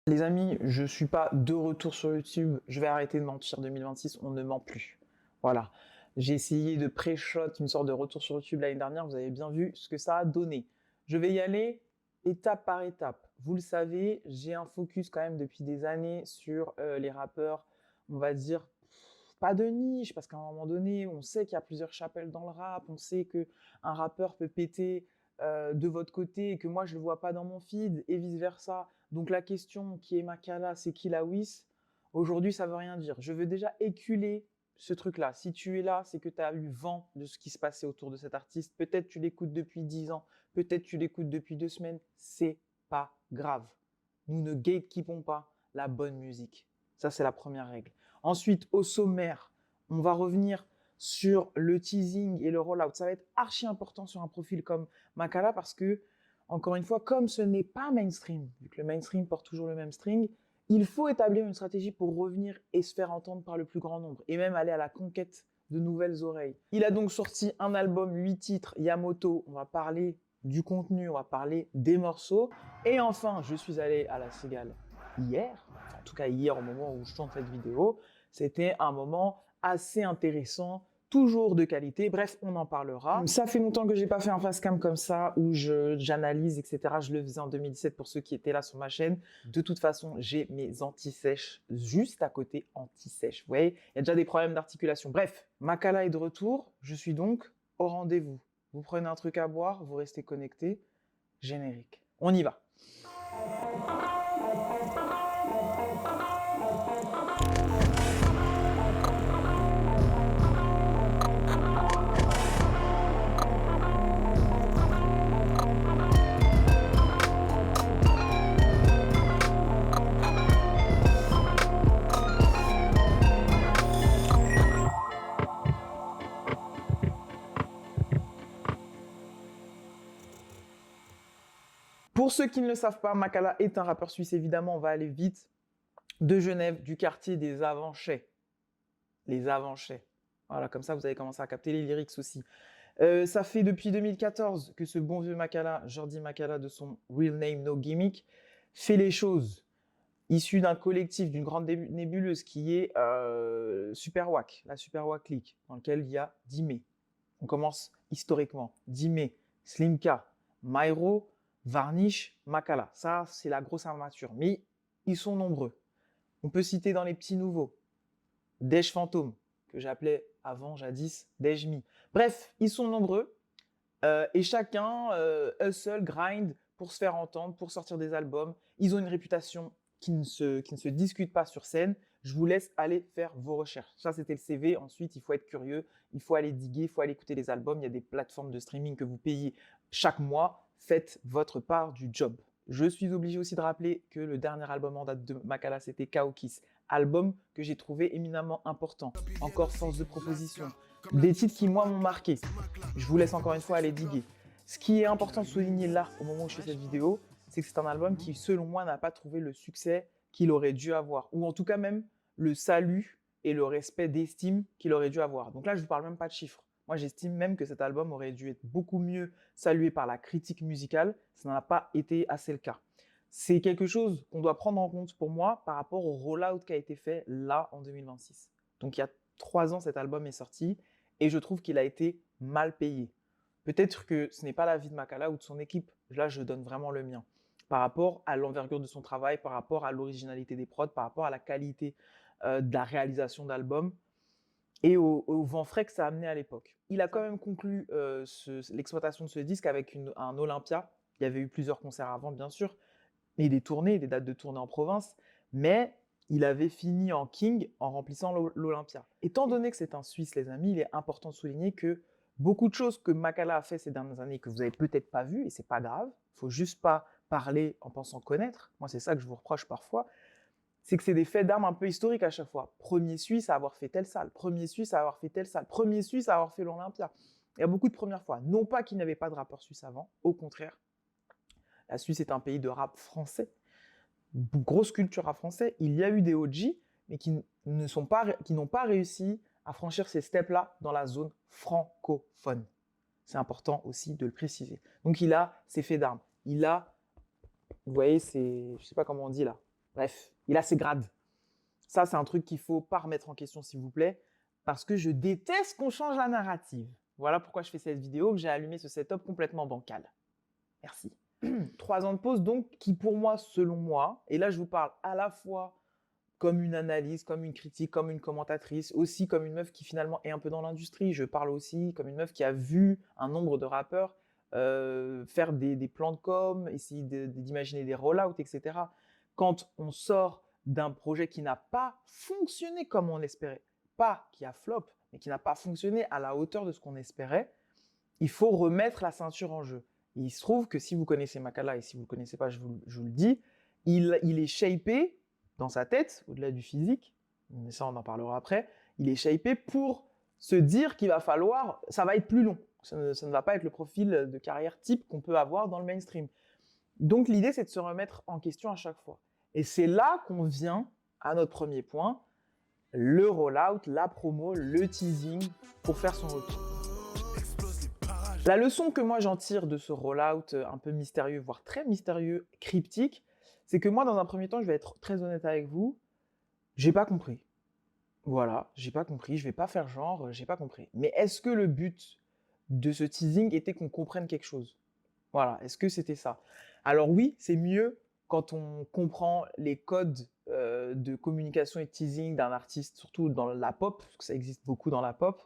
Les amis, je suis pas de retour sur YouTube. Je vais arrêter de mentir. 2026, on ne ment plus. Voilà. J'ai essayé de pré-shot une sorte de retour sur YouTube l'année dernière. Vous avez bien vu ce que ça a donné. Je vais y aller étape par étape. Vous le savez, j'ai un focus quand même depuis des années sur les rappeurs, on va dire, pas de niche, parce qu'à un moment donné, on sait qu'il y a plusieurs chapelles dans le rap, on sait que un rappeur peut péter de votre côté et que moi je le vois pas dans mon feed et vice versa. Donc la question qui est Makala, c'est qui la Wiss? Aujourd'hui, ça veut rien dire. Je veux déjà éculer ce truc-là. Si tu es là, c'est que tu as eu vent de ce qui se passait autour de cet artiste. Peut-être tu l'écoutes depuis 10 ans, peut-être tu l'écoutes depuis 2 semaines. C'est pas grave. Nous ne gatekeepons pas la bonne musique. Ça, c'est la première règle. Ensuite, au sommaire, on va revenir sur le teasing et le rollout. Ça va être archi important sur un profil comme Makala parce que, encore une fois, comme ce n'est pas mainstream, vu que le mainstream porte toujours le même string, il faut établir une stratégie pour revenir et se faire entendre par le plus grand nombre et même aller à la conquête de nouvelles oreilles. Il a donc sorti un album, 8 titres, Yamoto. On va parler du contenu, on va parler des morceaux. Et enfin, je suis allé à la Cigale hier, enfin, en tout cas hier au moment où je tourne cette vidéo. C'était un moment assez intéressant, toujours de qualité. Bref, on en parlera. Ça fait longtemps que j'ai pas fait un fast cam comme ça où j'analyse, etc. Je le faisais en 2017 pour ceux qui étaient là sur ma chaîne. De toute façon, j'ai mes anti-sèches juste à côté anti-sèches. Vous voyez, il y a déjà des problèmes d'articulation. Bref, Makala est de retour. Je suis donc au rendez-vous. Vous prenez un truc à boire, vous restez connecté. Générique. On y va. Pour ceux qui ne le savent pas, Makala est un rappeur suisse, évidemment, on va aller vite, de Genève, du quartier des Avanchais. Les Avanchais. Voilà, comme ça, vous allez commencer à capter les lyrics aussi. Ça fait depuis 2014 que ce bon vieux Makala, Jordi Makala de son real name No Gimmick, fait les choses. Issu d'un collectif, d'une grande nébuleuse qui est Super Wack, la Super Wack League, dans lequel il y a Dime. On commence historiquement. Dime, Slimka, Myro, Varnish, Makala. Ça, c'est la grosse armature. Mais ils sont nombreux. On peut citer dans les petits nouveaux, Dej Fantôme, que j'appelais avant, jadis, Dejmi. Bref, ils sont nombreux et chacun hustle, grind pour se faire entendre, pour sortir des albums. Ils ont une réputation qui ne se discute pas sur scène. Je vous laisse aller faire vos recherches. Ça, c'était le CV. Ensuite, il faut être curieux, il faut aller diguer, il faut aller écouter les albums. Il y a des plateformes de streaming que vous payez chaque mois. Faites votre part du job. Je suis obligé aussi de rappeler que le dernier album en date de Makala, c'était Kaokis. Album que j'ai trouvé éminemment important. Encore force de proposition. Des titres qui, moi, m'ont marqué. Je vous laisse encore une fois aller diguer. Ce qui est important de souligner là, au moment où je fais cette vidéo, c'est que c'est un album qui, selon moi, n'a pas trouvé le succès qu'il aurait dû avoir. Ou en tout cas même le salut et le respect d'estime qu'il aurait dû avoir. Donc là, je ne vous parle même pas de chiffres. Moi, j'estime même que cet album aurait dû être beaucoup mieux salué par la critique musicale. Ça n'a pas été assez le cas. C'est quelque chose qu'on doit prendre en compte pour moi par rapport au rollout qui a été fait là en 2026. Donc il y a 3 ans, cet album est sorti et je trouve qu'il a été mal payé. Peut-être que ce n'est pas l'avis de Makala ou de son équipe. Là, je donne vraiment le mien. Par rapport à l'envergure de son travail, par rapport à l'originalité des prods, par rapport à la qualité de la réalisation d'albums et au vent frais que ça a amené à l'époque. Il a quand même conclu l'exploitation de ce disque avec un Olympia. Il y avait eu plusieurs concerts avant, bien sûr, et des tournées, des dates de tournée en province, mais il avait fini en King en remplissant l'Olympia. Étant donné que c'est un Suisse, les amis, il est important de souligner que beaucoup de choses que Makala a fait ces dernières années que vous avez peut-être pas vues, et c'est pas grave, faut juste pas parler en pensant connaître. Moi, c'est ça que je vous reproche parfois. C'est que c'est des faits d'armes un peu historiques à chaque fois. Premier Suisse à avoir fait telle salle, premier Suisse à avoir fait telle salle, premier Suisse à avoir fait l'Olympia. Il y a beaucoup de premières fois. Non pas qu'il n'y avait pas de rappeur suisse avant, au contraire. La Suisse est un pays de rap français, grosse culture rap français. Il y a eu des OG, mais qui n'ont pas réussi à franchir ces steps-là dans la zone francophone. C'est important aussi de le préciser. Donc il a ses faits d'armes. Il a, vous voyez, je sais pas comment on dit là. Bref, il a ses grades. Ça, c'est un truc qu'il ne faut pas remettre en question, s'il vous plaît, parce que je déteste qu'on change la narrative. Voilà pourquoi je fais cette vidéo, que j'ai allumé ce setup complètement bancal. Merci. 3 ans de pause, donc, qui pour moi, selon moi, et là je vous parle à la fois comme une analyse, comme une critique, comme une commentatrice, aussi comme une meuf qui finalement est un peu dans l'industrie. Je parle aussi comme une meuf qui a vu un nombre de rappeurs faire des plans de com, essayer d'imaginer des rollouts, etc. Quand on sort d'un projet qui n'a pas fonctionné comme on l'espérait, pas qui a flop, mais qui n'a pas fonctionné à la hauteur de ce qu'on espérait, il faut remettre la ceinture en jeu. Et il se trouve que si vous connaissez Makala, et si vous ne le connaissez pas, je vous le dis, il est shapé dans sa tête, au-delà du physique, mais ça on en parlera après, il est shapé pour se dire qu'il va falloir, ça va être plus long, ça ne va pas être le profil de carrière type qu'on peut avoir dans le mainstream. Donc l'idée c'est de se remettre en question à chaque fois. Et c'est là qu'on vient à notre premier point, le rollout, la promo, le teasing pour faire son retour. La leçon que moi j'en tire de ce rollout un peu mystérieux, voire très mystérieux, cryptique, c'est que moi, dans un premier temps, je vais être très honnête avec vous, j'ai pas compris. Voilà, j'ai pas compris, je vais pas faire genre, j'ai pas compris. Mais est-ce que le but de ce teasing était qu'on comprenne quelque chose? Voilà, est-ce que c'était ça? Alors oui, c'est mieux quand on comprend les codes de communication et de teasing d'un artiste, surtout dans la pop, parce que ça existe beaucoup dans la pop.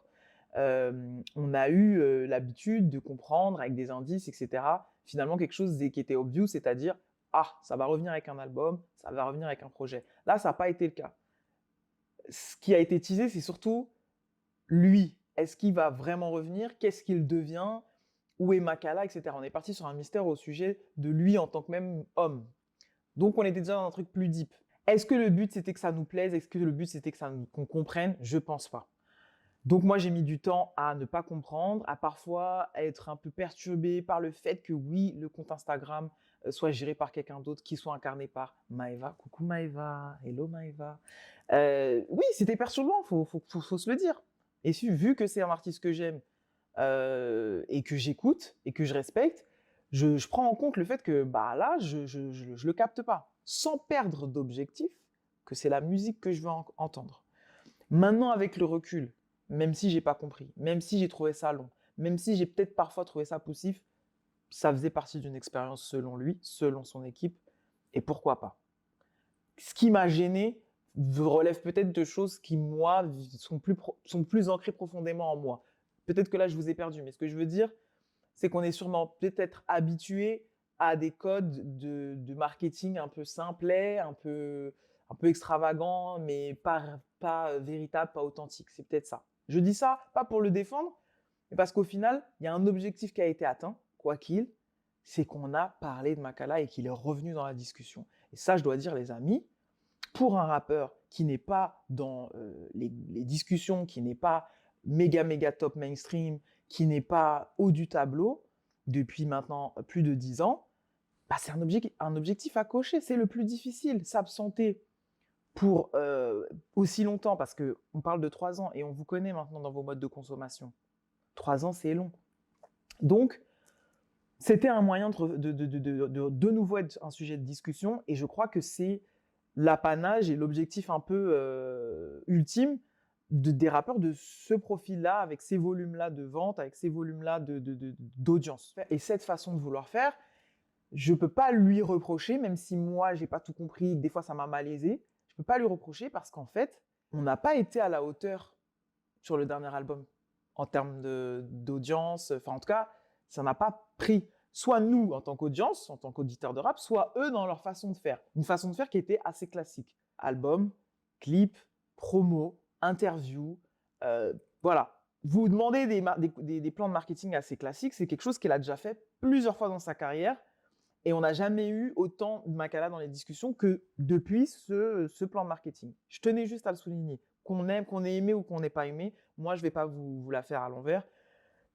On a eu l'habitude de comprendre avec des indices, etc., finalement quelque chose qui était obvious, c'est-à-dire ah, ça va revenir avec un album, ça va revenir avec un projet. Là, ça n'a pas été le cas. Ce qui a été teasé, c'est surtout lui. Est-ce qu'il va vraiment revenir? Qu'est-ce qu'il devient? Où est Makala, etc. On est parti sur un mystère au sujet de lui en tant que même homme. Donc, on était déjà dans un truc plus deep. Est-ce que le but, c'était que ça nous plaise? Est-ce que le but, c'était qu'on comprenne? Je pense pas. Donc moi, j'ai mis du temps à ne pas comprendre, à parfois être un peu perturbé par le fait que oui, le compte Instagram soit géré par quelqu'un d'autre, qui soit incarné par Maeva. Coucou Maeva, hello Maeva. Oui, c'était perturbant, faut se le dire. Et vu que c'est un artiste que j'aime et que j'écoute et que je respecte, je prends en compte le fait que bah là, je le capte pas, sans perdre d'objectif, que c'est la musique que je veux entendre. Maintenant, avec le recul, même si j'ai pas compris, même si j'ai trouvé ça long, même si j'ai peut-être parfois trouvé ça poussif, ça faisait partie d'une expérience selon lui, selon son équipe, et pourquoi pas. Ce qui m'a gêné relève peut-être de choses qui, moi, sont plus ancrées profondément en moi. Peut-être que là, je vous ai perdu, mais ce que je veux dire, c'est qu'on est sûrement peut-être habitué à des codes de marketing un peu simplets, un peu extravagants, mais pas véritables, pas authentiques. C'est peut-être ça. Je dis ça, pas pour le défendre, mais parce qu'au final, il y a un objectif qui a été atteint, quoi qu'il, c'est qu'on a parlé de Makala et qu'il est revenu dans la discussion. Et ça, je dois dire, les amis, pour un rappeur qui n'est pas dans les discussions, qui n'est pas méga top mainstream, qui n'est pas haut du tableau, depuis maintenant plus de 10 ans, bah c'est un objectif à cocher, c'est le plus difficile. S'absenter pour aussi longtemps, parce qu'on parle de 3 ans et on vous connaît maintenant dans vos modes de consommation. 3 ans, c'est long. Donc, c'était un moyen de nouveau être un sujet de discussion, et je crois que c'est l'apanage et l'objectif un peu ultime des rappeurs de ce profil-là, avec ces volumes-là de vente, avec ces volumes-là d'audience. Et cette façon de vouloir faire, je ne peux pas lui reprocher, même si moi, je n'ai pas tout compris, des fois ça m'a malaisé, je ne peux pas lui reprocher parce qu'en fait, on n'a pas été à la hauteur sur le dernier album en termes d'audience. Enfin, en tout cas, ça n'a pas pris. Soit nous, en tant qu'audience, en tant qu'auditeurs de rap, soit eux dans leur façon de faire. Une façon de faire qui était assez classique. Album, clip, promo, interview, voilà. Vous demandez des plans de marketing assez classiques, c'est quelque chose qu'elle a déjà fait plusieurs fois dans sa carrière, et on n'a jamais eu autant de Makala dans les discussions que depuis ce plan de marketing. Je tenais juste à le souligner. Qu'on ait aimé ou qu'on n'ait pas aimé, moi, je ne vais pas vous la faire à l'envers.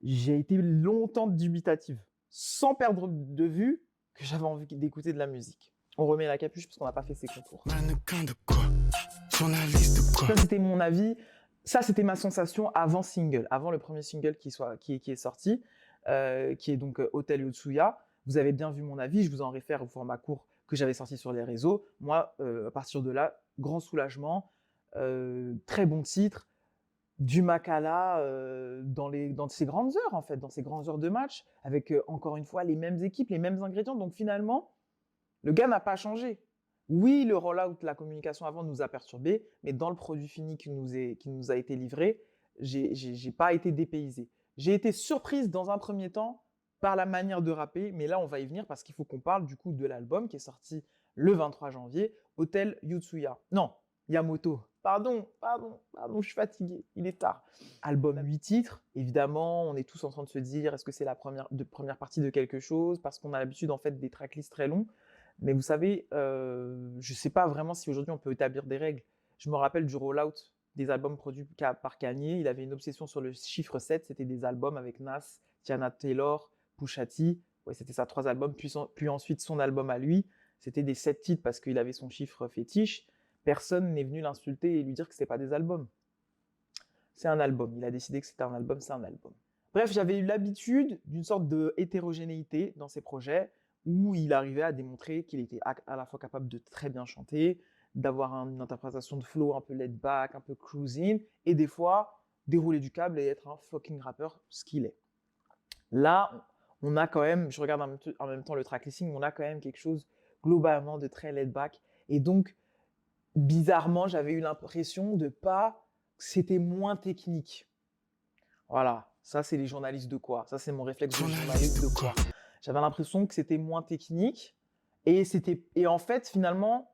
J'ai été longtemps dubitative, sans perdre de vue que j'avais envie d'écouter de la musique. On remet la capuche parce qu'on n'a pas fait ses concours. Mannequin de quoi? Journaliste de quoi? Ça, c'était mon avis. Ça, c'était ma sensation avant single, avant le premier single qui est sorti, qui est donc Hotel Yotsuya. Vous avez bien vu mon avis, je vous en réfère au format court que j'avais sorti sur les réseaux. Moi, à partir de là, grand soulagement, très bon titre, du Makala dans ces grandes heures, en fait, dans ces grandes heures de match, avec encore une fois les mêmes équipes, les mêmes ingrédients. Donc finalement, le gars n'a pas changé. Oui, le rollout, la communication avant nous a perturbés, mais dans le produit fini qui nous a été livré, j'ai pas été dépaysé. J'ai été surprise dans un premier temps par la manière de rapper, mais là on va y venir parce qu'il faut qu'on parle du coup de l'album qui est sorti le 23 janvier, Hotel Yutsuya. Non, Yamoto. Pardon, je suis fatigué, il est tard. Album 8 titres, évidemment, on est tous en train de se dire est-ce que c'est la première partie de quelque chose parce qu'on a l'habitude en fait des tracklists très longs. Mais vous savez, je ne sais pas vraiment si aujourd'hui on peut établir des règles. Je me rappelle du rollout des albums produits par Kanye. Il avait une obsession sur le chiffre 7. C'était des albums avec Nas, Tiana Taylor, Pusha T. Ouais, c'était ça, 3 albums. Puis ensuite, son album à lui. C'était des 7 titres parce qu'il avait son chiffre fétiche. Personne n'est venu l'insulter et lui dire que ce n'était pas des albums. C'est un album. Il a décidé que c'était un album, c'est un album. Bref, j'avais eu l'habitude d'une sorte de hétérogénéité dans ses projets, où il arrivait à démontrer qu'il était à la fois capable de très bien chanter, d'avoir une interprétation de flow un peu laid back, un peu cruising, et des fois dérouler du câble et être un fucking rappeur, ce qu'il est. Là, on a quand même, je regarde en même temps le track listing, on a quand même quelque chose globalement de très laid back, et donc bizarrement, j'avais eu l'impression que c'était moins technique. Voilà, ça c'est les journalistes de quoi? Ça c'est mon réflexe de journaliste de quoi? J'avais l'impression que c'était moins technique et en fait finalement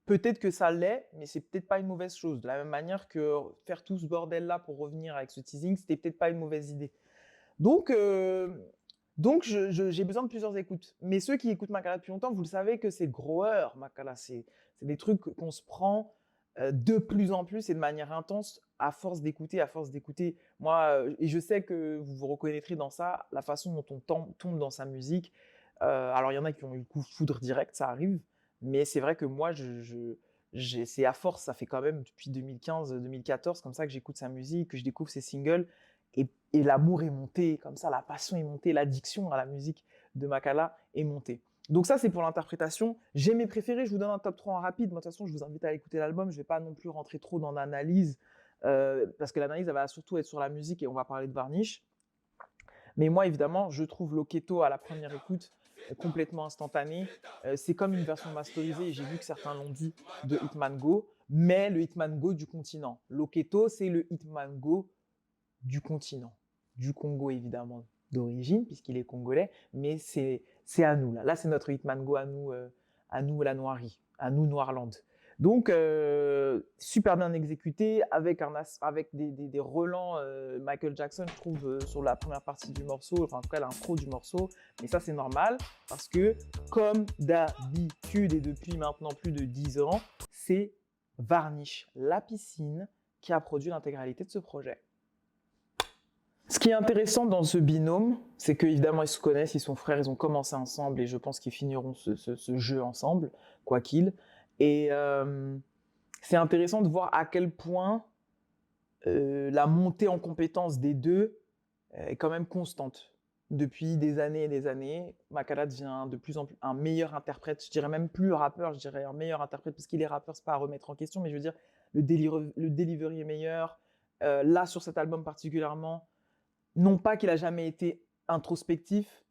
peut-être que ça l'est, mais c'est peut-être pas une mauvaise chose. De la même manière que faire tout ce bordel là pour revenir avec ce teasing, c'était peut-être pas une mauvaise idée. Donc j'ai besoin de plusieurs écoutes. Mais ceux qui écoutent Makala depuis longtemps, vous le savez que c'est grower Makala, c'est des trucs qu'on se prend de plus en plus et de manière intense à force d'écouter. Moi, et je sais que vous vous reconnaîtrez dans ça, la façon dont on tombe dans sa musique. Alors, il y en a qui ont eu le coup de foudre direct, ça arrive. Mais c'est vrai que moi, c'est à force, ça fait quand même depuis 2015-2014, comme ça que j'écoute sa musique, que je découvre ses singles. Et l'amour est monté, comme ça, la passion est montée, l'addiction à la musique de Makala est montée. Donc ça, c'est pour l'interprétation. J'ai mes préférés, je vous donne un top 3 en rapide. Moi, de toute façon, je vous invite à écouter l'album. Je ne vais pas non plus rentrer trop dans l'analyse, parce que l'analyse, elle va surtout être sur la musique et on va parler de Varnish. Mais moi, évidemment, je trouve Loketo à la première écoute complètement instantané. C'est comme une version masterisée, et j'ai vu que certains l'ont dit, de Hitman Go, mais le Hitman Go du continent. Loketo, c'est le Hitman Go du continent, du Congo évidemment d'origine, puisqu'il est congolais, mais c'est à nous là. Là, c'est notre Hitman Go à nous la Noirie, à nous Noirland. Donc, super bien exécuté, avec des relents Michael Jackson, je trouve, sur la première partie du morceau, enfin en tout cas l'intro du morceau, mais ça c'est normal, parce que comme d'habitude et depuis maintenant plus de 10 ans, c'est Varnish La Piscine qui a produit l'intégralité de ce projet. Ce qui est intéressant dans ce binôme, c'est qu'évidemment ils se connaissent, ils sont frères, ils ont commencé ensemble et je pense qu'ils finiront ce jeu ensemble, quoi qu'il. Et c'est intéressant de voir à quel point la montée en compétence des deux est quand même constante. Depuis des années et des années, Makala devient de plus en plus un meilleur interprète, je dirais même plus rappeur, je dirais un meilleur interprète, parce qu'il est rappeur, c'est pas à remettre en question, mais je veux dire, le delivery est meilleur. Là, sur cet album particulièrement, non pas qu'il a jamais été introspectif,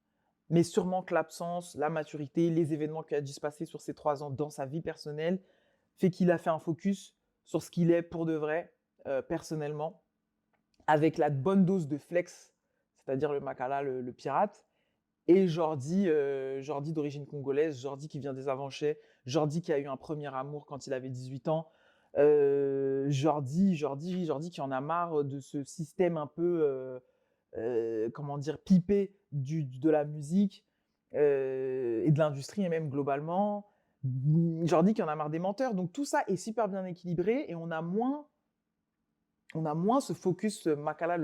mais sûrement que l'absence, la maturité, les événements qui a dû se passer sur ces 3 ans dans sa vie personnelle, fait qu'il a fait un focus sur ce qu'il est pour de vrai, personnellement, avec la bonne dose de flex, c'est-à-dire le Makala, le pirate, et Jordi d'origine congolaise, Jordi qui vient des Avanchais, Jordi qui a eu un premier amour quand il avait 18 ans, Jordi qui en a marre de ce système un peu pipé de la musique et de l'industrie et même globalement. Jordi qui en a marre des menteurs. Donc tout ça est super bien équilibré et on a moins ce focus Makala,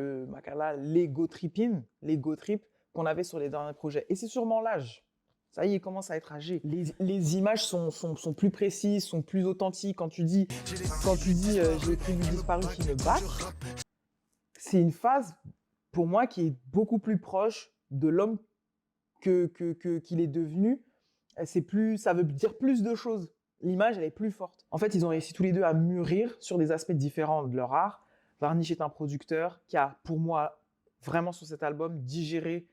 l'ego trip qu'on avait sur les derniers projets. Et c'est sûrement l'âge. Ça y est, il commence à être âgé. Les images sont plus précises, sont plus authentiques. Quand tu dis j'ai écrit du disparu qui me bat, c'est une phase pour moi qui est beaucoup plus proche de l'homme qu'il est devenu ça veut dire plus de choses. L'image, elle est plus forte. En fait, ils ont réussi tous les deux à mûrir sur des aspects différents de leur art. Varnish est un producteur qui a, pour moi, vraiment sur cet album, digéré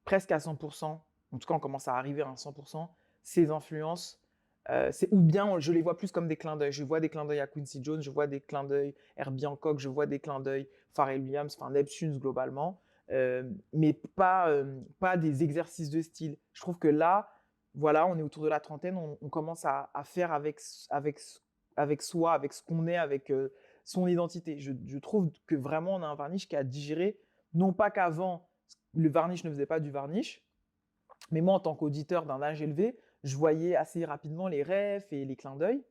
presque à 100%, en tout cas on commence à arriver à 100%, ses influences. Ou bien je les vois plus comme des clins d'œil. Je vois des clins d'œil à Quincy Jones, je vois des clins d'œil Herbie Hancock, je vois des clins d'œil Pharrell Williams, enfin Neptunes globalement, mais pas des exercices de style. Je trouve que là, voilà, on est autour de la trentaine, on commence à faire avec soi, avec ce qu'on est, avec son identité. Je trouve que vraiment on a un Varnish qui a digéré, non pas qu'avant le Varnish ne faisait pas du Varnish, mais moi en tant qu'auditeur d'un âge élevé, je voyais assez rapidement les refs et les clins d'œil.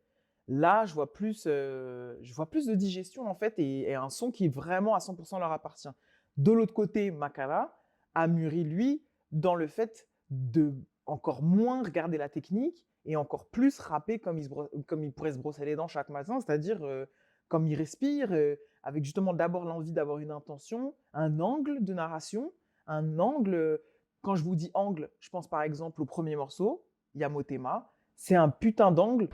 Là, je vois plus de digestion en fait et un son qui vraiment à 100% leur appartient. De l'autre côté, Makala a mûri lui dans le fait de encore moins regarder la technique et encore plus rapper comme il pourrait se brosser les dents chaque matin, c'est-à-dire comme il respire, avec justement d'abord l'envie d'avoir une intention, un angle de narration, un angle. Quand je vous dis angle, je pense par exemple au premier morceau, Yamotema. C'est un putain d'angle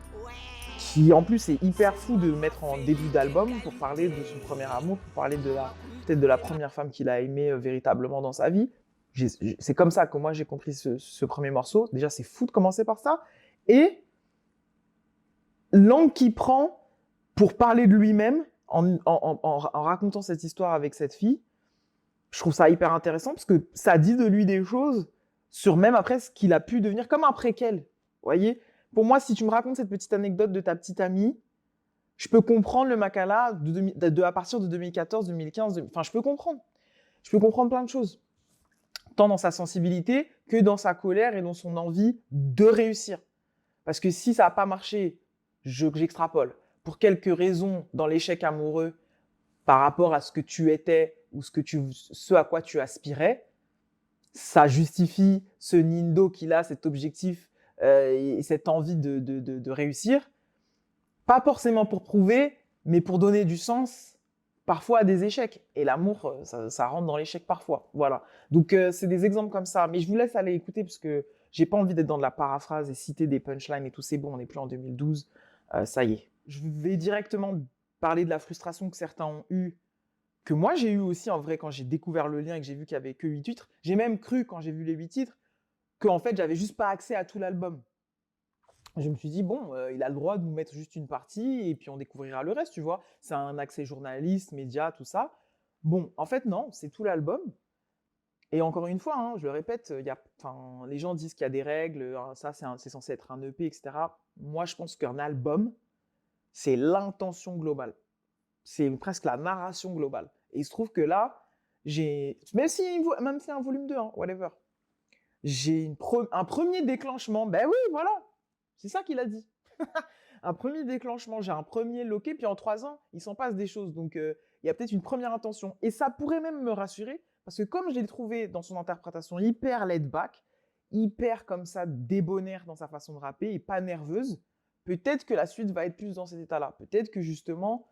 qui en plus est hyper fou de mettre en début d'album pour parler de son premier amour, pour parler peut-être de la première femme qu'il a aimée véritablement dans sa vie. C'est comme ça que moi j'ai compris ce premier morceau. Déjà c'est fou de commencer par ça. Et l'angle qu'il prend pour parler de lui-même en racontant cette histoire avec cette fille, je trouve ça hyper intéressant parce que ça dit de lui des choses sur même après ce qu'il a pu devenir, comme un préquel. Vous voyez, pour moi, si tu me racontes cette petite anecdote de ta petite amie, je peux comprendre le Makala à partir de 2014, 2015. Enfin, je peux comprendre. Je peux comprendre plein de choses. Tant dans sa sensibilité que dans sa colère et dans son envie de réussir. Parce que si ça n'a pas marché, j'extrapole, pour quelques raisons dans l'échec amoureux par rapport à ce que tu étais ou ce à quoi tu aspirais, ça justifie ce Nindo qu'il a, cet objectif et cette envie de réussir. Pas forcément pour prouver, mais pour donner du sens parfois à des échecs. Et l'amour, ça rentre dans l'échec parfois. Voilà. Donc, c'est des exemples comme ça. Mais je vous laisse aller écouter parce que j'ai pas envie d'être dans de la paraphrase et citer des punchlines et tout. C'est bon, on n'est plus en 2012. Ça y est. Je vais directement parler de la frustration que certains ont eue, que moi j'ai eu aussi en vrai quand j'ai découvert le lien et que j'ai vu qu'il n'y avait que 8 titres. J'ai même cru quand j'ai vu les 8 titres qu'en fait j'avais juste pas accès à tout l'album. Je me suis dit bon, il a le droit de nous mettre juste une partie et puis on découvrira le reste, tu vois. C'est un accès journaliste, média, tout ça. Bon, en fait non, c'est tout l'album. Et encore une fois, hein, je le répète, les gens disent qu'il y a des règles, ça c'est censé être un EP, etc. Moi je pense qu'un album, c'est l'intention globale. C'est presque la narration globale. Et il se trouve que là, même si un volume 2, hein, whatever, j'ai un premier déclenchement. Ben oui, voilà, c'est ça qu'il a dit. Un premier déclenchement, j'ai un premier loquet, puis en 3 ans, il s'en passe des choses. Donc, il y a peut-être une première intention. Et ça pourrait même me rassurer, parce que comme je l'ai trouvé dans son interprétation hyper laid back, hyper comme ça débonnaire dans sa façon de rapper et pas nerveuse, peut-être que la suite va être plus dans cet état-là. Peut-être que justement,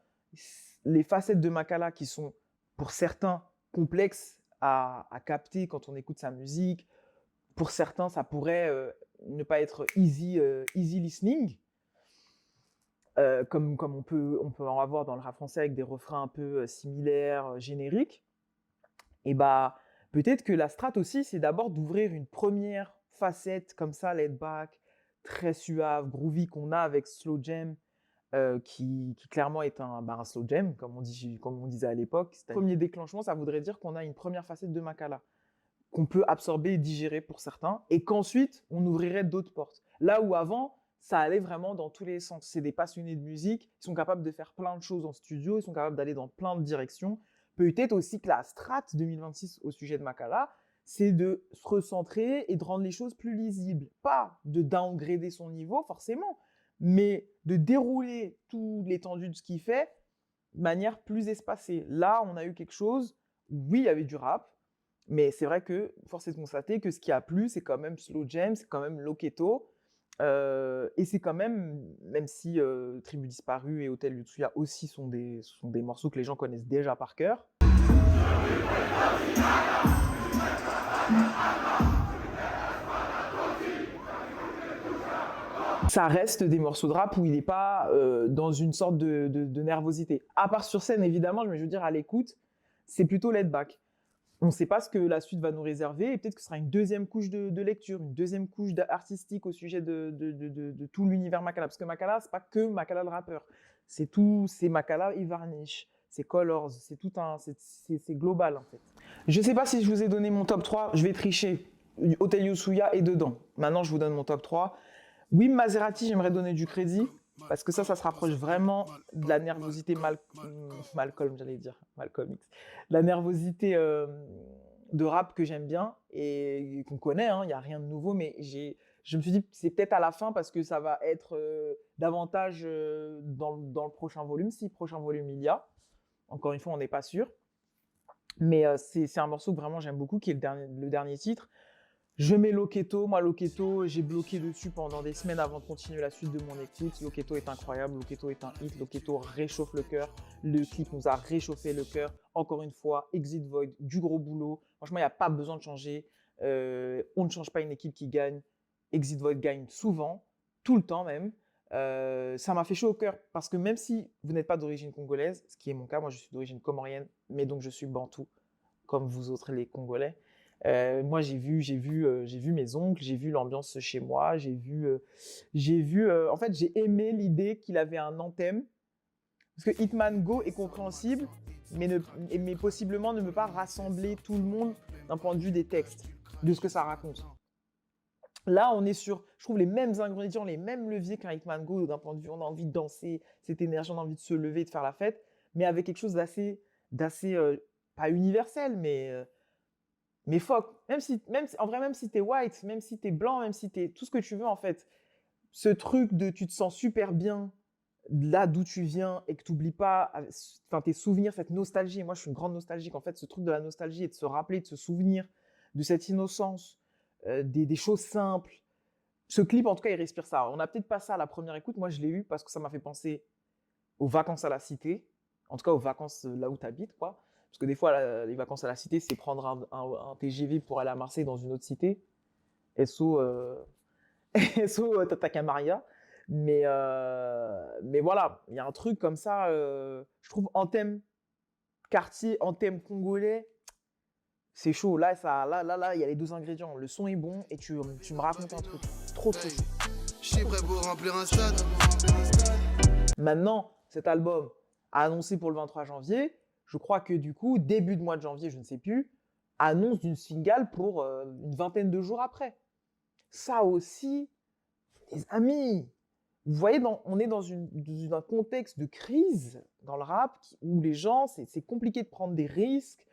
les facettes de Makala qui sont pour certains complexes à capter quand on écoute sa musique, pour certains ça pourrait ne pas être easy listening, comme on peut en avoir dans le rap français avec des refrains un peu similaires, génériques. Et bah peut-être que la strat aussi c'est d'abord d'ouvrir une première facette comme ça, laid back, très suave, groovy qu'on a avec Slow Jam, qui clairement est un slow jam, comme on disait à l'époque. Premier déclenchement, ça voudrait dire qu'on a une première facette de Makala qu'on peut absorber et digérer pour certains, et qu'ensuite, on ouvrirait d'autres portes. Là où avant, ça allait vraiment dans tous les sens. C'est des passionnés de musique, ils sont capables de faire plein de choses en studio, ils sont capables d'aller dans plein de directions. Peut-être aussi que la strat 2026 au sujet de Makala, c'est de se recentrer et de rendre les choses plus lisibles. Pas de downgrader son niveau, forcément, mais de dérouler tout l'étendue de ce qu'il fait de manière plus espacée. Là, on a eu quelque chose, oui, il y avait du rap, mais c'est vrai que force est de constater que ce qui a plu, c'est quand même Slow Jam, c'est quand même Loketo, et c'est quand même si Tribu Disparue et Hôtel Utsuya aussi sont des morceaux que les gens connaissent déjà par cœur. ça reste des morceaux de rap où il n'est pas dans une sorte de nervosité. À part sur scène, évidemment, mais je veux dire, à l'écoute, c'est plutôt laid back. On ne sait pas ce que la suite va nous réserver et peut-être que ce sera une deuxième couche de lecture, une deuxième couche artistique au sujet de tout l'univers Makala. Parce que Makala, c'est pas que Makala le rappeur. C'est tout, c'est Makala et Varnish, c'est Colors, c'est tout un, c'est global en fait. Je ne sais pas si je vous ai donné mon top 3, je vais tricher. Hotel Yusuya est dedans. Maintenant, je vous donne mon top 3. Oui, Maserati, j'aimerais donner du crédit. Parce que ça se rapproche vraiment de la nervosité Malcolm, j'allais dire, Malcolm X. La nervosité de rap que j'aime bien et qu'on connaît, il n'y a rien de nouveau, mais je me suis dit que c'est peut-être à la fin parce que ça va être davantage dans le prochain volume, si prochain volume il y a. Encore une fois, on n'est pas sûr. Mais c'est un morceau que vraiment j'aime beaucoup, qui est le dernier titre. Je mets Loketo. Moi, Loketo, j'ai bloqué dessus pendant des semaines avant de continuer la suite de mon écoute. Loketo est incroyable, Loketo est un hit, Loketo réchauffe le cœur. Le clip nous a réchauffé le cœur. Encore une fois, Exit Void, du gros boulot. Franchement, il n'y a pas besoin de changer. On ne change pas une équipe qui gagne. Exit Void gagne souvent, tout le temps même. Ça m'a fait chaud au cœur parce que même si vous n'êtes pas d'origine congolaise, ce qui est mon cas, moi je suis d'origine comorienne, mais donc je suis bantou, comme vous autres les Congolais. Moi, j'ai vu mes oncles, j'ai vu l'ambiance chez moi, en fait, j'ai aimé l'idée qu'il avait un anthème, parce que Hitman Go est compréhensible, mais possiblement ne peut pas rassembler tout le monde d'un point de vue des textes, de ce que ça raconte. Là, on est sur, je trouve, les mêmes ingrédients, les mêmes leviers qu'un Hitman Go, d'un point de vue, on a envie de danser, cette énergie, on a envie de se lever, de faire la fête, mais avec quelque chose d'assez pas universel, mais fuck, en vrai, même si t'es white, même si t'es blanc, même si t'es tout ce que tu veux, en fait, ce truc de tu te sens super bien là d'où tu viens et que t'oublies pas tes souvenirs, cette nostalgie. Et moi, je suis une grande nostalgique. En fait, ce truc de la nostalgie et de se rappeler, de se souvenir de cette innocence, des choses simples. Ce clip, en tout cas, il respire ça. On n'a peut-être pas ça à la première écoute. Moi, je l'ai eu parce que ça m'a fait penser aux vacances à la cité, en tout cas aux vacances là où tu habites, quoi. Parce que des fois, les vacances à la cité, c'est prendre un TGV pour aller à Marseille dans une autre cité. SO, Tata Maria. Mais voilà, il y a un truc comme ça, je trouve, en thème quartier, en thème congolais, c'est chaud. Là, il y a les deux ingrédients. Le son est bon et tu me racontes un truc. Trop chaud. Je suis prêt pour remplir un stade. Maintenant, cet album annoncé pour le 23 janvier, je crois que du coup, début de mois de janvier, je ne sais plus, annonce d'une single pour une vingtaine de jours après. Ça aussi, les amis, vous voyez, on est dans un contexte de crise dans le rap où les gens, c'est compliqué de prendre des risques,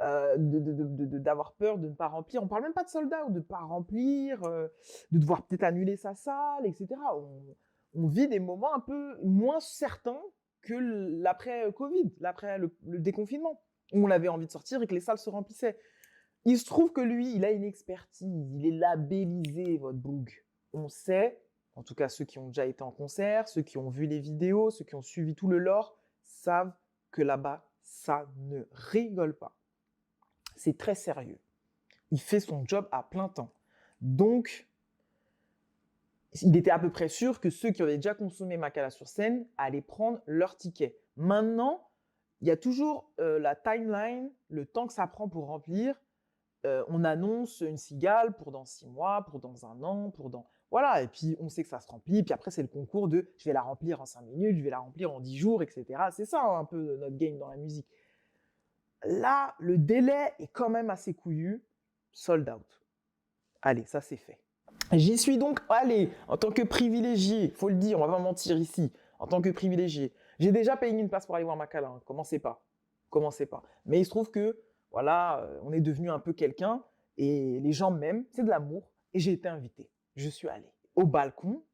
d'avoir peur de ne pas remplir. On ne parle même pas de sold-out, de ne pas remplir, de devoir peut-être annuler sa salle, etc. On vit des moments un peu moins certains que l'après-Covid, l'après le déconfinement, où on avait envie de sortir et que les salles se remplissaient. Il se trouve que lui, il a une expertise, il est labellisé, votre boug. On sait, en tout cas ceux qui ont déjà été en concert, ceux qui ont vu les vidéos, ceux qui ont suivi tout le lore, savent que là-bas, ça ne rigole pas. C'est très sérieux. Il fait son job à plein temps. Donc, il était à peu près sûr que ceux qui avaient déjà consommé Makala sur scène allaient prendre leur ticket. Maintenant, il y a toujours la timeline, le temps que ça prend pour remplir. On annonce une cigale pour dans 6 mois, pour dans 1 an, pour dans... Voilà, et puis on sait que ça se remplit, puis après c'est le concours de je vais la remplir en 5 minutes, je vais la remplir en 10 jours, etc. C'est ça un peu notre game dans la musique. Là, le délai est quand même assez couillu, sold out. Allez, ça c'est fait. J'y suis donc allé en tant que privilégié, faut le dire, on va pas mentir ici, en tant que privilégié. J'ai déjà payé une place pour aller voir Makala, hein. Commencez pas. Mais il se trouve que, voilà, on est devenu un peu quelqu'un et les gens m'aiment, c'est de l'amour, et j'ai été invité. Je suis allé au balcon,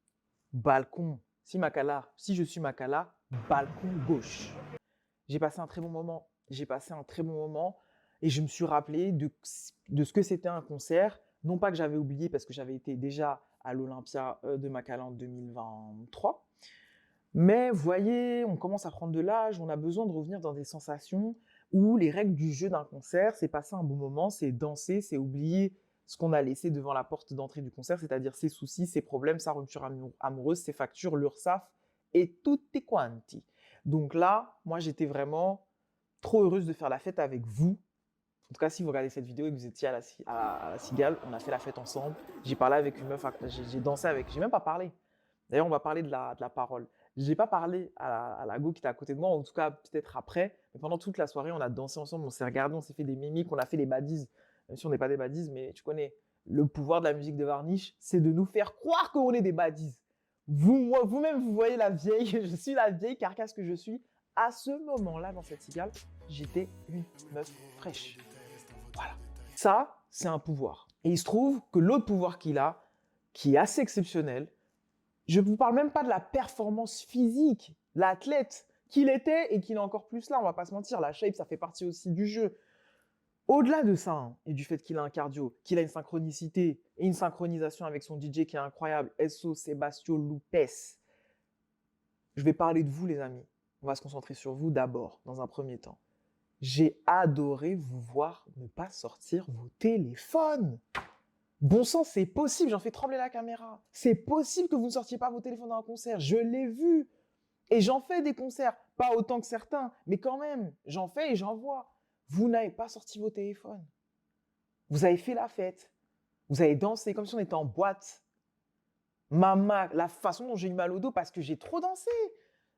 si je suis Makala, balcon gauche. J'ai passé un très bon moment et je me suis rappelé de ce que c'était un concert. Non pas que j'avais oublié parce que j'avais été déjà à l'Olympia de Makala en 2023. Mais vous voyez, on commence à prendre de l'âge, on a besoin de revenir dans des sensations où les règles du jeu d'un concert, c'est passer un bon moment, c'est danser, c'est oublier ce qu'on a laissé devant la porte d'entrée du concert, c'est-à-dire ses soucis, ses problèmes, sa rupture amoureuse, ses factures, l'URSSAF et tutti quanti. Donc là, moi, j'étais vraiment trop heureuse de faire la fête avec vous. En tout cas, si vous regardez cette vidéo et que vous étiez à la Cigale, on a fait la fête ensemble. J'ai parlé avec une meuf, j'ai dansé avec, j'ai même pas parlé. D'ailleurs, on va parler de la parole. J'ai pas parlé à la go qui était à côté de moi, en tout cas peut-être après. Mais pendant toute la soirée, on a dansé ensemble, on s'est regardé, on s'est fait des mimiques, on a fait des badises. Même si on n'est pas des badises, mais tu connais le pouvoir de la musique de Varnish, c'est de nous faire croire qu'on est des badises. Vous-même, vous voyez la vieille, je suis la vieille carcasse que je suis. À ce moment-là, dans cette cigale, j'étais une meuf fraîche. Voilà. Ça, c'est un pouvoir. Et il se trouve que l'autre pouvoir qu'il a, qui est assez exceptionnel, je ne vous parle même pas de la performance physique, l'athlète qu'il était et qu'il est encore plus là, on va pas se mentir, la shape, ça fait partie aussi du jeu. Au-delà de ça, hein, et du fait qu'il a un cardio, qu'il a une synchronicité et une synchronisation avec son DJ qui est incroyable, SO Sebastio Lupes, je vais parler de vous les amis. On va se concentrer sur vous d'abord, dans un premier temps. J'ai adoré vous voir ne pas sortir vos téléphones. Bon sang, c'est possible, j'en fais trembler la caméra. C'est possible que vous ne sortiez pas vos téléphones dans un concert, je l'ai vu. Et j'en fais des concerts, pas autant que certains, mais quand même, j'en fais et j'en vois. Vous n'avez pas sorti vos téléphones. Vous avez fait la fête. Vous avez dansé comme si on était en boîte. La façon dont j'ai eu mal au dos parce que j'ai trop dansé.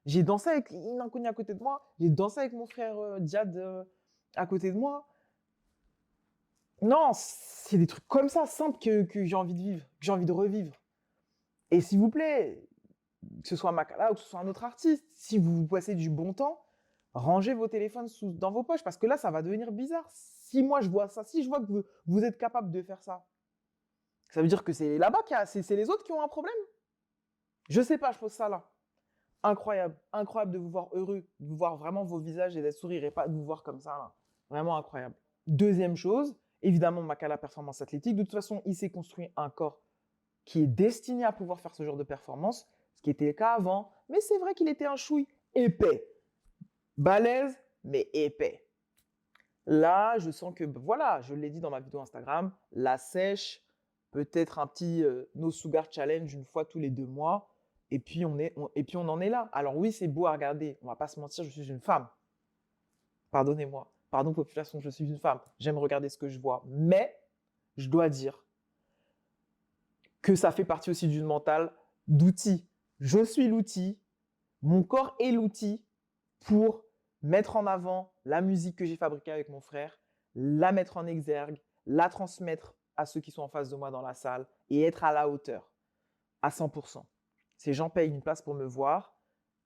J'ai dansé avec une inconnue à côté de moi. J'ai dansé avec mon frère Diad à côté de moi. Non, c'est des trucs comme ça, simples, que j'ai envie de vivre, que j'ai envie de revivre. Et s'il vous plaît, que ce soit Makala ou que ce soit un autre artiste, si vous passez du bon temps, rangez vos téléphones dans vos poches parce que là, ça va devenir bizarre. Si moi, je vois ça, si je vois que vous êtes capable de faire ça, ça veut dire que c'est là-bas c'est les autres qui ont un problème. Je sais pas, je pose ça là. Incroyable, incroyable de vous voir heureux, de vous voir vraiment vos visages et d'être sourire et pas de vous voir comme ça là. Vraiment incroyable. Deuxième chose, évidemment, Makala performance athlétique. De toute façon, il s'est construit un corps qui est destiné à pouvoir faire ce genre de performance, ce qui était le cas avant. Mais c'est vrai qu'il était un chouille épais. Balèze, mais épais. Là, je sens que, voilà, je l'ai dit dans ma vidéo Instagram, la sèche, peut-être un petit No Sugar Challenge une fois tous les 2 mois. Et puis, on en est là. Alors oui, c'est beau à regarder. On va pas se mentir, je suis une femme. Pardonnez-moi. Pardon, population, je suis une femme. J'aime regarder ce que je vois. Mais, je dois dire que ça fait partie aussi d'une mentale d'outil. Je suis l'outil. Mon corps est l'outil pour mettre en avant la musique que j'ai fabriquée avec mon frère, la mettre en exergue, la transmettre à ceux qui sont en face de moi dans la salle et être à la hauteur, à 100%. Ces gens payent une place pour me voir,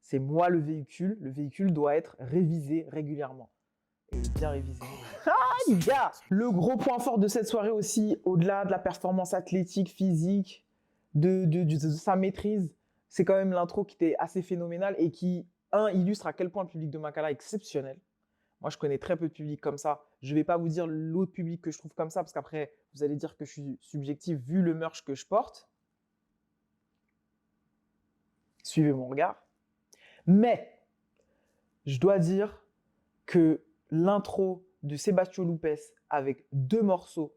c'est moi le véhicule doit être révisé régulièrement. Et bien révisé. Ah les gars, le gros point fort de cette soirée aussi, au-delà de la performance athlétique, physique, de sa maîtrise, c'est quand même l'intro qui était assez phénoménale et qui, illustre à quel point le public de Makala est exceptionnel. Moi, je connais très peu de public comme ça. Je ne vais pas vous dire l'autre public que je trouve comme ça, parce qu'après, vous allez dire que je suis subjectif vu le merch que je porte. Suivez mon regard. Mais, je dois dire que l'intro de Sebastio Lupes avec 2 morceaux,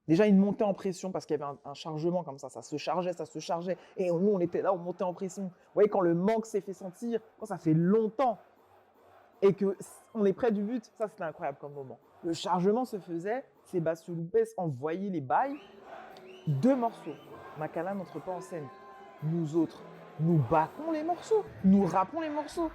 déjà une montée en pression parce qu'il y avait un chargement comme ça se chargeait. Et nous, on était là, on montait en pression. Vous voyez, quand le manque s'est fait sentir, quand ça fait longtemps et qu'on est près du but, ça c'était incroyable comme moment. Le chargement se faisait, Sebastio Lupes envoyait les bails, 2 morceaux. Makala n'entre pas en scène. Nous autres, nous battons les morceaux, nous rappons les morceaux.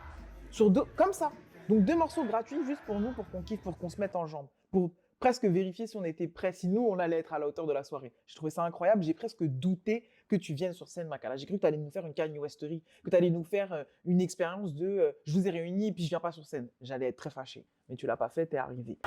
Comme ça. Donc 2 morceaux gratuits juste pour nous, pour qu'on kiffe, pour qu'on se mette en jambes. Pour presque vérifier si on était prêt, si nous, on allait être à la hauteur de la soirée. J'ai trouvé ça incroyable. J'ai presque douté que tu viennes sur scène, Makala. J'ai cru que tu allais nous faire une Kanye Westerie, que tu allais nous faire une expérience de je vous ai réunis et puis je viens pas sur scène. J'allais être très fâché. Mais tu l'as pas fait, t'es arrivé.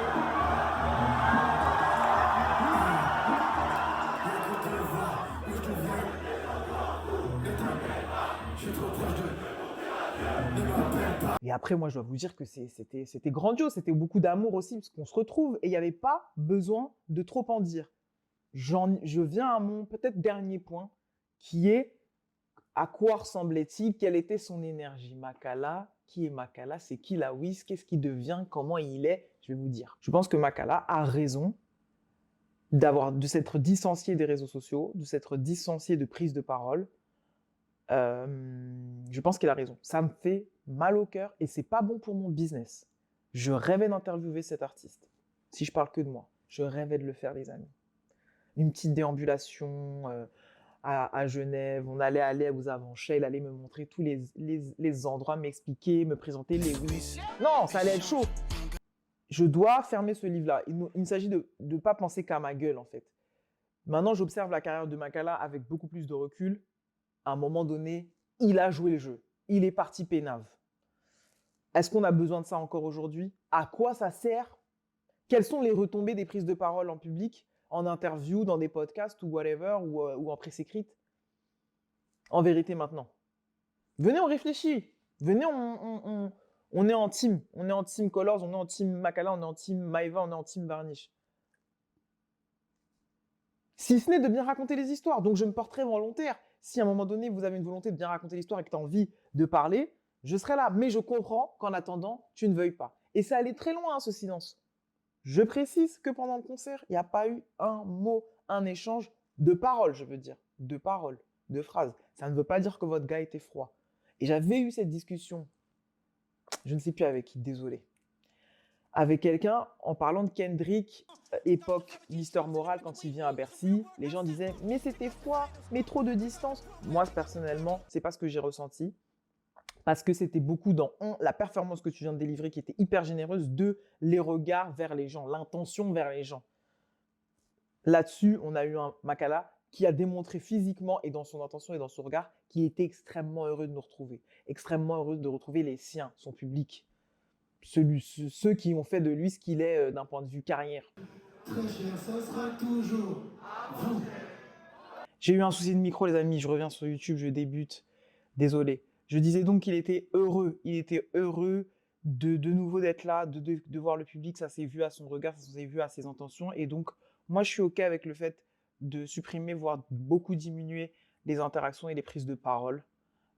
Et après, moi, je dois vous dire que c'était grandiose, c'était beaucoup d'amour aussi, parce qu'on se retrouve et il n'y avait pas besoin de trop en dire. Je viens à mon peut-être dernier point, qui est à quoi ressemblait-il, quelle était son énergie. Makala, qui est Makala, c'est qui la Wiz, qu'est-ce qu'il devient, comment il est, je vais vous dire. Je pense que Makala a raison de s'être distancié des réseaux sociaux, de s'être distancié de prise de parole. Je pense qu'il a raison. Ça me fait mal au cœur et c'est pas bon pour mon business. Je rêvais d'interviewer cet artiste. Si je parle que de moi, je rêvais de le faire, les amis. Une petite déambulation à Genève. On allait aller aux Avanchets. Il allait me montrer tous les endroits, m'expliquer, me présenter les oui. Non, ça allait être chaud. Je dois fermer ce livre-là. Il s'agit de ne pas penser qu'à ma gueule, en fait. Maintenant, j'observe la carrière de Makala avec beaucoup plus de recul. À un moment donné, il a joué le jeu. Il est parti peinave. Est-ce qu'on a besoin de ça encore aujourd'hui? À quoi ça sert? Quelles sont les retombées des prises de parole en public, en interview, dans des podcasts ou whatever, ou en presse écrite? En vérité maintenant. Venez, on réfléchit. Venez, on est en team. On est en team Colors, on est en team Makala, on est en team Maeva, on est en team Varnish. Si ce n'est de bien raconter les histoires. Donc, je me porterai volontaire. Si à un moment donné, vous avez une volonté de bien raconter l'histoire et que tu as envie de parler, je serai là. Mais je comprends qu'en attendant, tu ne veuilles pas. Et ça allait très loin, ce silence. Je précise que pendant le concert, il n'y a pas eu un mot, un échange de paroles, je veux dire. De paroles, de phrases. Ça ne veut pas dire que votre gars était froid. Et j'avais eu cette discussion, je ne sais plus avec qui, désolé, avec quelqu'un en parlant de Kendrick, époque Mister Moral, quand il vient à Bercy. Les gens disaient « mais c'était froid, mais trop de distance ». Moi, personnellement, c'est pas ce que j'ai ressenti. Parce que c'était beaucoup dans la performance que tu viens de délivrer qui était hyper généreuse, les regards vers les gens, l'intention vers les gens. Là-dessus, on a eu un Makala qui a démontré physiquement et dans son intention et dans son regard qu'il était extrêmement heureux de nous retrouver, extrêmement heureux de retrouver les siens, son public, ceux qui ont fait de lui ce qu'il est d'un point de vue carrière. Très cher, ça sera toujours vous. J'ai eu un souci de micro, les amis, je reviens sur YouTube, je débute, désolé. Je disais donc qu'il était heureux de nouveau d'être là, de voir le public, ça s'est vu à son regard, ça s'est vu à ses intentions. Et donc, moi, je suis OK avec le fait de supprimer, voire beaucoup diminuer les interactions et les prises de parole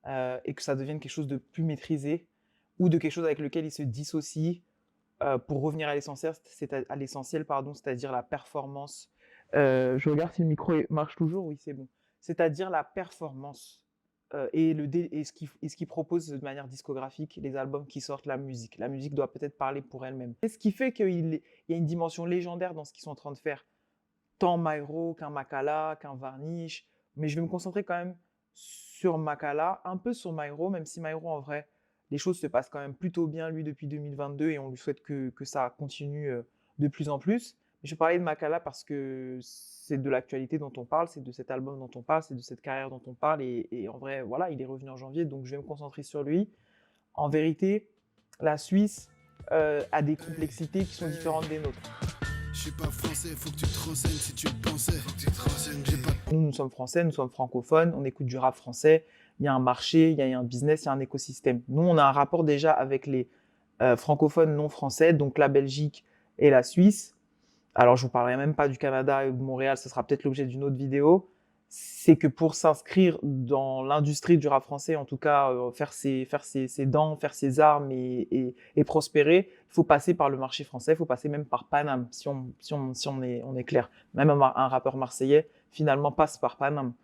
et que ça devienne quelque chose de plus maîtrisé ou de quelque chose avec lequel il se dissocie pour revenir à l'essentiel, c'est-à-dire la performance. Je regarde si le micro marche toujours, oui, c'est bon. C'est-à-dire la performance et ce qu'il propose de manière discographique, les albums qui sortent, la musique. La musique doit peut-être parler pour elle-même. C'est ce qui fait qu'il y a une dimension légendaire dans ce qu'ils sont en train de faire. Tant Mairo qu'un Makala, qu'un Varnish. Mais je vais me concentrer quand même sur Makala, un peu sur Mairo, même si Mairo, en vrai, les choses se passent quand même plutôt bien, lui, depuis 2022, et on lui souhaite que ça continue de plus en plus. Mais je vais parler de Makala parce que c'est de l'actualité dont on parle, c'est de cet album dont on parle, c'est de cette carrière dont on parle, et en vrai, voilà, il est revenu en janvier, donc je vais me concentrer sur lui. En vérité, la Suisse a des complexités qui sont différentes des nôtres. Je suis pas français, faut que tu te renseignes si tu le pensais. Faut que tu te renseignes, j'ai pas. Nous sommes français, nous sommes francophones, on écoute du rap français, il y a un marché, il y a un business, il y a un écosystème. Nous, on a un rapport déjà avec les francophones non français, donc la Belgique et la Suisse. Alors, je ne vous parlerai même pas du Canada et de Montréal, ce sera peut-être l'objet d'une autre vidéo. C'est que pour s'inscrire dans l'industrie du rap français, en tout cas faire ses dents, faire ses armes et prospérer, il faut passer par le marché français, il faut passer même par Paname, si on est clair. Même un rappeur marseillais, finalement, passe par Paname,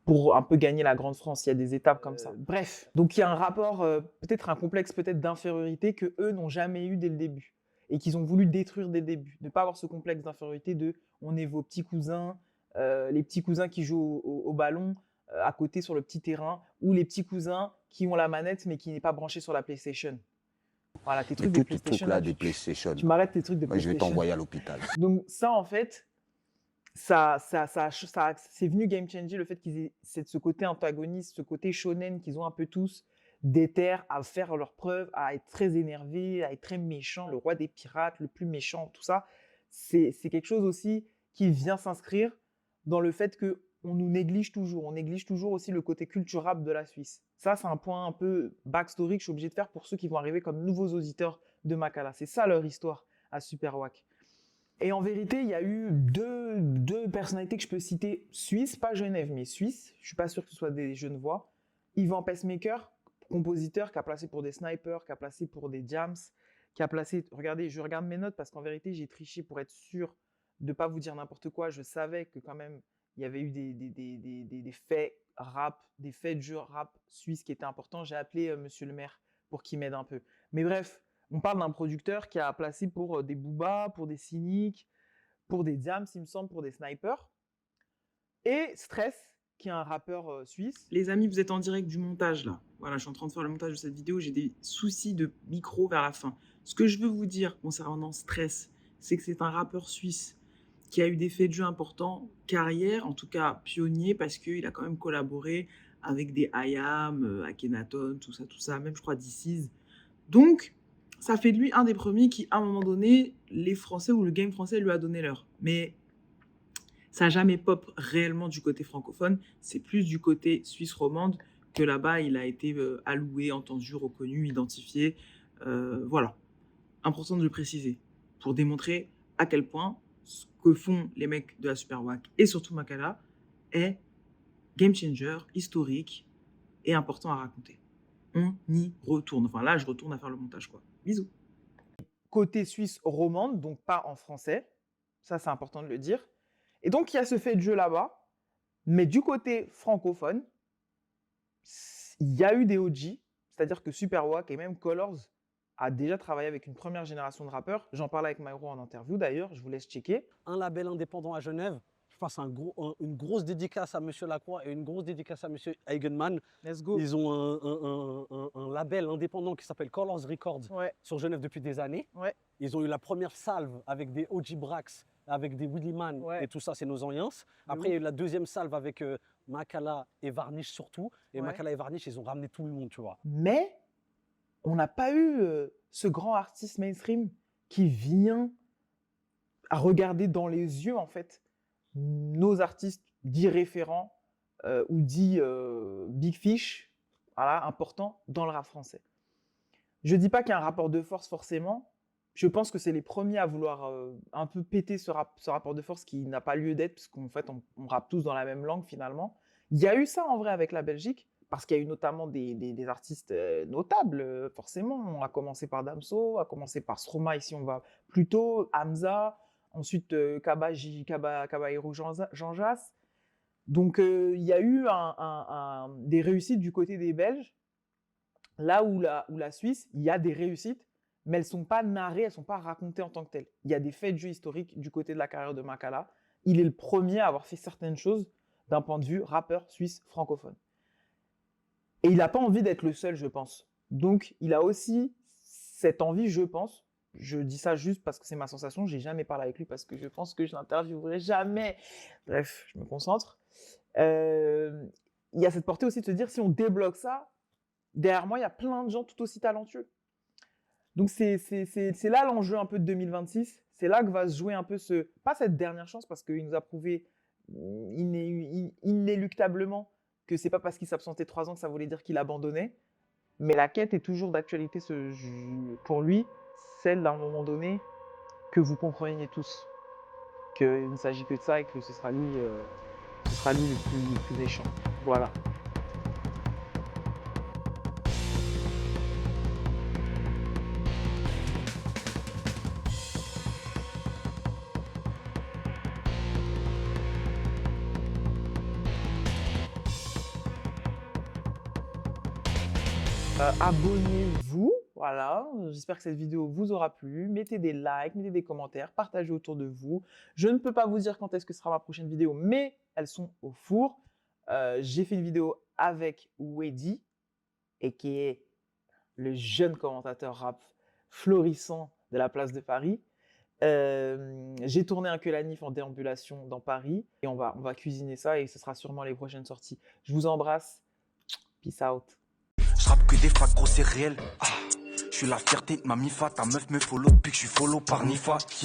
pour un peu gagner la grande France. Il y a des étapes comme ça. Bref, donc il y a un rapport, peut-être un complexe peut-être d'infériorité que eux n'ont jamais eu dès le début et qu'ils ont voulu détruire dès le début. Ne pas avoir ce complexe d'infériorité de « on est vos petits cousins », les petits cousins qui jouent au ballon à côté sur le petit terrain, ou les petits cousins qui ont la manette mais qui n'est pas branché sur la PlayStation. Voilà, tes trucs de PlayStation. Là, des PlayStation. Tu m'arrêtes tes trucs de PlayStation. Je vais t'envoyer à l'hôpital. Donc ça, en fait, c'est venu game changer le fait qu'ils aient ce côté antagoniste, ce côté shonen qu'ils ont un peu tous, déter à faire leurs preuves, à être très énervé, à être très méchant, le roi des pirates, le plus méchant, tout ça. C'est quelque chose aussi qui vient s'inscrire dans le fait qu'on nous néglige toujours. On néglige toujours aussi le côté culturable de la Suisse. Ça, c'est un point un peu backstory que je suis obligé de faire pour ceux qui vont arriver comme nouveaux auditeurs de Makala. C'est ça leur histoire à Super Wack. Et en vérité, il y a eu deux personnalités que je peux citer suisses, pas Genève, mais suisses. Je ne suis pas sûr que ce soit des Genevois. Ivan Pacemaker, compositeur, qui a placé pour des snipers, qui a placé pour des jams, qui a placé... Regardez, je regarde mes notes parce qu'en vérité, j'ai triché pour être sûr de pas vous dire n'importe quoi, je savais que quand même, il y avait eu des faits rap, des faits de jeu rap suisse qui étaient importants. J'ai appelé monsieur le maire pour qu'il m'aide un peu. Mais bref, on parle d'un producteur qui a placé pour des Booba, pour des Cyniques, pour des Diams, il me semble, pour des Snipers. Et Stress, qui est un rappeur suisse. Les amis, vous êtes en direct du montage là. Voilà, je suis en train de faire le montage de cette vidéo. J'ai des soucis de micro vers la fin. Ce que je veux vous dire concernant Stress, c'est que c'est un rappeur suisse qui a eu des faits de jeu importants, carrière, en tout cas pionnier, parce qu'il a quand même collaboré avec des IAM, Akhenaton, tout ça, même je crois DC's. Donc, ça fait de lui un des premiers qui, à un moment donné, les Français ou le game français lui a donné l'heure. Mais ça n'a jamais pop réellement du côté francophone, c'est plus du côté suisse romande que là-bas, il a été alloué, entendu, reconnu, identifié. Voilà, important de le préciser, pour démontrer à quel point ce que font les mecs de la Super Wack et surtout Makala est game changer, historique et important à raconter. On y retourne. Enfin là, je retourne à faire le montage, quoi. Bisous. Côté suisse romande, donc pas en français. Ça, c'est important de le dire. Et donc, il y a ce fait de jeu là-bas. Mais du côté francophone, il y a eu des OG. C'est-à-dire que Super Wack et même Colors a déjà travaillé avec une première génération de rappeurs. J'en parlais avec Myro en interview d'ailleurs. Je vous laisse checker. Un label indépendant à Genève. Je passe une grosse dédicace à Monsieur Lacroix et une grosse dédicace à Monsieur Eigenman. Let's go. Ils ont un label indépendant qui s'appelle Colors Records sur Genève depuis des années. Ouais. Ils ont eu la première salve avec des OG Brax, avec des Willy Man et tout ça, c'est nos anciens. Après, il y a eu la deuxième salve avec Makala et Varnish surtout. Et Makala et Varnish, ils ont ramené tout le monde, tu vois. Mais on n'a pas eu ce grand artiste mainstream qui vient à regarder dans les yeux, en fait, nos artistes dits référents ou dits big fish, voilà, importants dans le rap français. Je ne dis pas qu'il y a un rapport de force forcément. Je pense que c'est les premiers à vouloir un peu péter ce rapport de force qui n'a pas lieu d'être, parce qu'en fait, on rappe tous dans la même langue finalement. Il y a eu ça en vrai avec la Belgique, parce qu'il y a eu notamment des artistes notables, forcément. On a commencé par Damso, on a commencé par Stromae, ici on va plus tôt, Hamza, ensuite Caballero Jean Jass. Donc il y a eu des réussites du côté des Belges, là où la Suisse, il y a des réussites, mais elles ne sont pas narrées, elles ne sont pas racontées en tant que telles. Il y a des faits de jeu historiques du côté de la carrière de Makala. Il est le premier à avoir fait certaines choses d'un point de vue rappeur suisse francophone. Et il n'a pas envie d'être le seul, je pense. Donc, il a aussi cette envie, je pense. Je dis ça juste parce que c'est ma sensation. Je n'ai jamais parlé avec lui parce que je pense que je ne l'interviewerai jamais. Bref, je me concentre. Il y a cette portée aussi de se dire, si on débloque ça, derrière moi, il y a plein de gens tout aussi talentueux. Donc, c'est là l'enjeu un peu de 2026. C'est là que va se jouer un peu pas cette dernière chance, parce qu'il nous a prouvé inéluctablement que c'est pas parce qu'il s'absentait 3 ans que ça voulait dire qu'il abandonnait. Mais la quête est toujours d'actualité pour lui, celle d'un moment donné que vous compreniez tous qu'il ne s'agit que de ça et que ce sera lui le plus méchant. Voilà. Abonnez-vous, voilà, j'espère que cette vidéo vous aura plu, mettez des likes, mettez des commentaires, partagez autour de vous. Je ne peux pas vous dire quand est-ce que sera ma prochaine vidéo, mais elles sont au four. J'ai fait une vidéo avec Weddy, et qui est le jeune commentateur rap florissant de la place de Paris. J'ai tourné un Que la Nif en déambulation dans Paris, et on va cuisiner ça, et ce sera sûrement les prochaines sorties. Je vous embrasse, peace out. Je rappe que des facs, gros c'est réel. Je suis la fierté de ma mifa, ta meuf me follow depuis que je suis follow par Nifa.